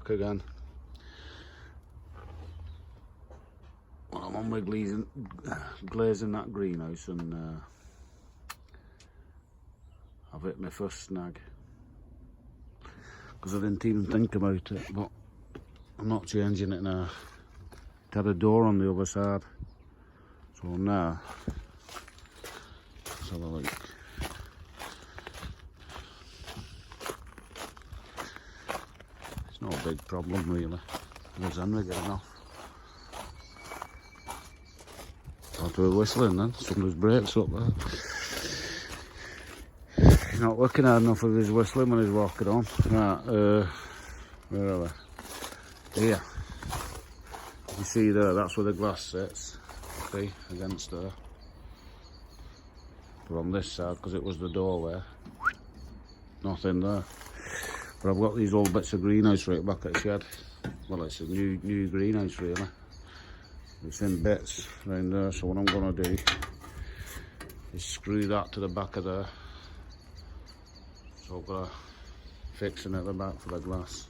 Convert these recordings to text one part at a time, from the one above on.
back again. Well, I'm on with glazing that greenhouse, and I've hit my first snag. Because I didn't even think about it, but I'm not changing it now. It had a door on the other side. So now, let's have a look. It's not a big problem really. There's Henry getting off. I'll do a whistling then, somebody's brakes up there. He's not working hard enough with his whistling when he's walking on. Right, where are we? Here. You see there, that's where the glass sits. See, against there. But on this side, because it was the doorway, nothing there. But I've got these old bits of greenhouse right back at the shed. Well, it's a new greenhouse really. It's in bits around there, so what I'm going to do is screw that to the back of there. So I've got to fix it at the back for the glass.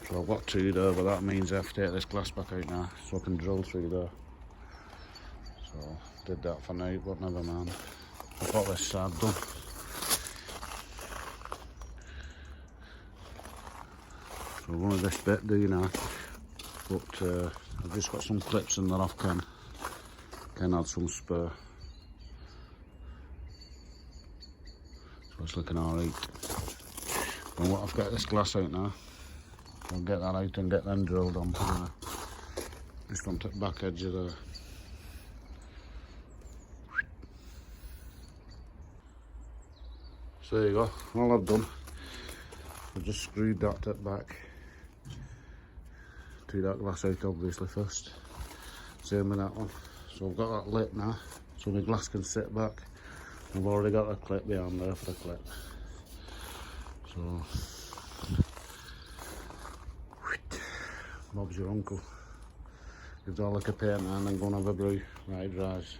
So I've got two there, but that means I have to take this glass back out now, so I can drill through there. So did that for now, but never mind. I've got this side done. So one of this bit do now, but I've just got some clips in there off Ken. Ken had some spare. So it's looking alright. And what, I've got this glass out now. I'll get that out and get them drilled on. Just on the back edge of there. So there you go, all I've done. I've just screwed that tip back. Do that glass out obviously first. Same with that one. So I've got that lip now, so my glass can sit back. I've already got a clip behind there for the clip. So, Bob's your uncle. Gives all like a paint and then go and have a brew. Right, it dries.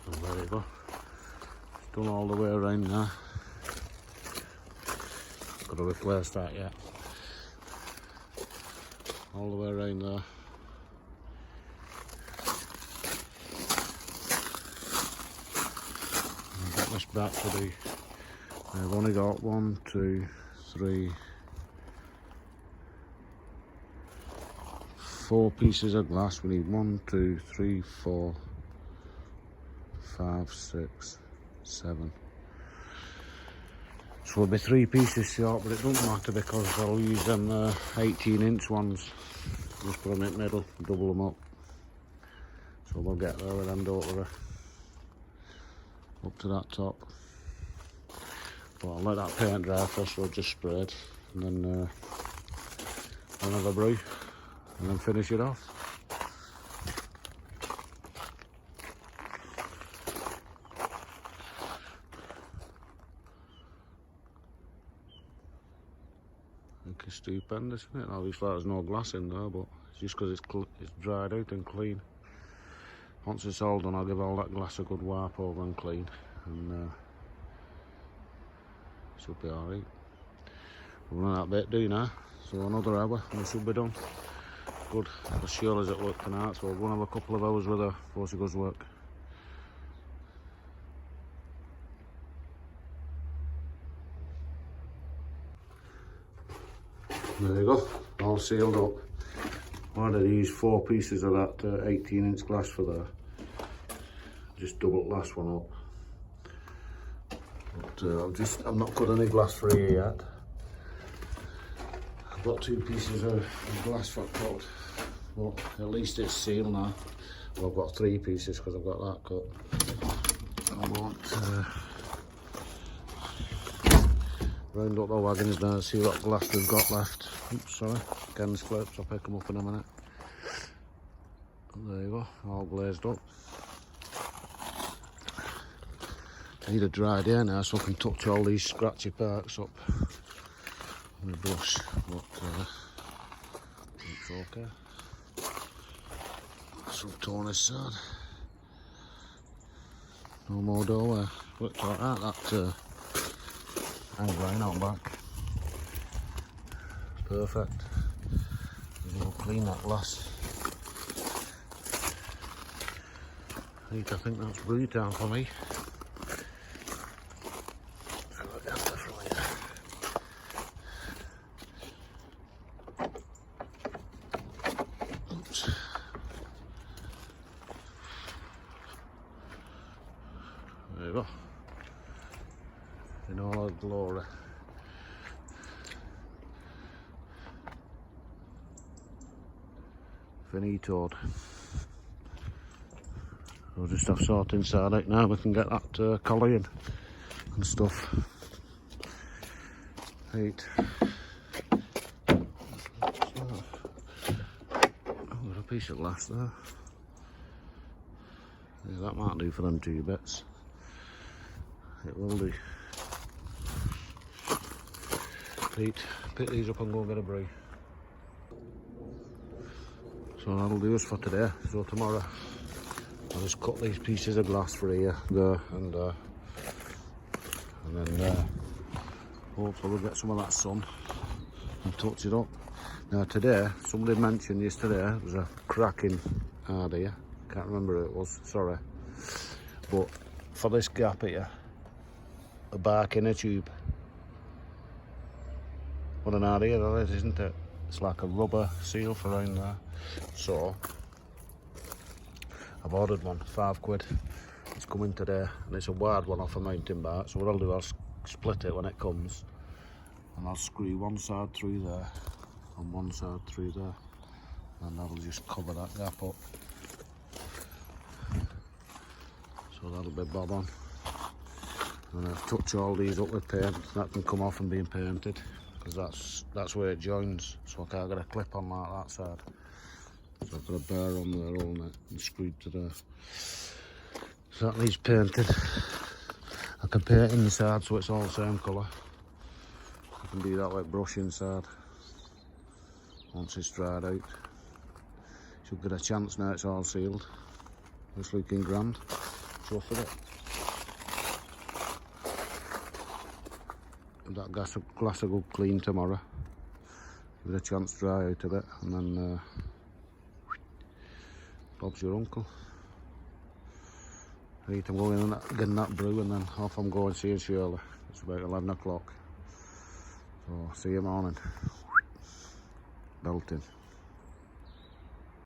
And there you go. It's done all the way around now. Got to replace that yet. All the way around there. And get this back to the. I've only got 1, 2, 3, 4 pieces of glass. We need 1, 2, 3, 4, 5, 6, 7. So we'll be 3 pieces short, but it doesn't matter because I'll use them 18-inch ones. Just put them in the middle, double them up. So we'll get there with them, don't worry. Up to that top. But I'll let that paint dry first, so I'll just spray it. And then I'll have a brew. And then finish it off. It's stupendous, isn't it? Obviously there's no glass in there, but it's just because it's dried out and clean. Once it's all done, I'll give all that glass a good wipe over and clean, and it should be alright. We'll run that bit do now, so another hour and it should be done. Good, as sure as it looked tonight, so we'll go and have a couple of hours with her before she goes to work. There you go, all sealed up. I had to use 4 pieces of that 18-inch glass for there. Just doubled the last one up. But I've not cut any glass for here yet. I've got 2 pieces of glass for cut, but at least it's sealed now. Well, I've got 3 pieces because I've got that cut. I won't round up the wagons now and see what glass we've got left. Oops, sorry, Ken's clips, I'll pick them up in a minute. There you go, all glazed up. I need a dry day now so I can touch all these scratchy parts up with a brush, but it's okay. Some torn this side. No more doorway. Looks like that hang line out back. Perfect. We'll clean that glass. I think that's brew time for me. Oops. There you go. In all our glory. Finitoed. We'll just have sort inside it now. We can get that collie in and stuff. Right. Oh, there's a piece of glass there. Yeah, that might do for them 2 bits. It will do. Right, pick these up and go and get a brew. So that'll do us for today. So tomorrow I'll just cut these pieces of glass for here, there, and then hopefully we'll get some of that sun and touch it up. Now today, somebody mentioned yesterday there was a cracking hard here. Can't remember who it was, sorry. But for this gap here, a bark in a tube. What an idea that is, isn't it? It's like a rubber seal for around there. So I've ordered one, £5. It's coming today, and it's a wide one off a mountain bike. So what I'll do, I'll split it when it comes, and I'll screw one side through there and one side through there, and that'll just cover that gap up. So that'll be bob on. And I'll touch all these up with paint. That can come off and be painted, because that's where it joins. So I can't get a clip on like that side. So I've got a bar on there holding it and screwed to there. So that needs painted. I can paint inside so it's all the same colour. I can do that with brush inside once it's dried out. Should get a chance now it's all sealed. It's looking grand. Chuff with it. That glass will go clean tomorrow. Give it a chance to dry out a bit, and then Bob's your uncle. Right, I'm going in and getting that brew, and then off I'm going seeing Shirley. It's about 11 o'clock. So see you morning. Belting.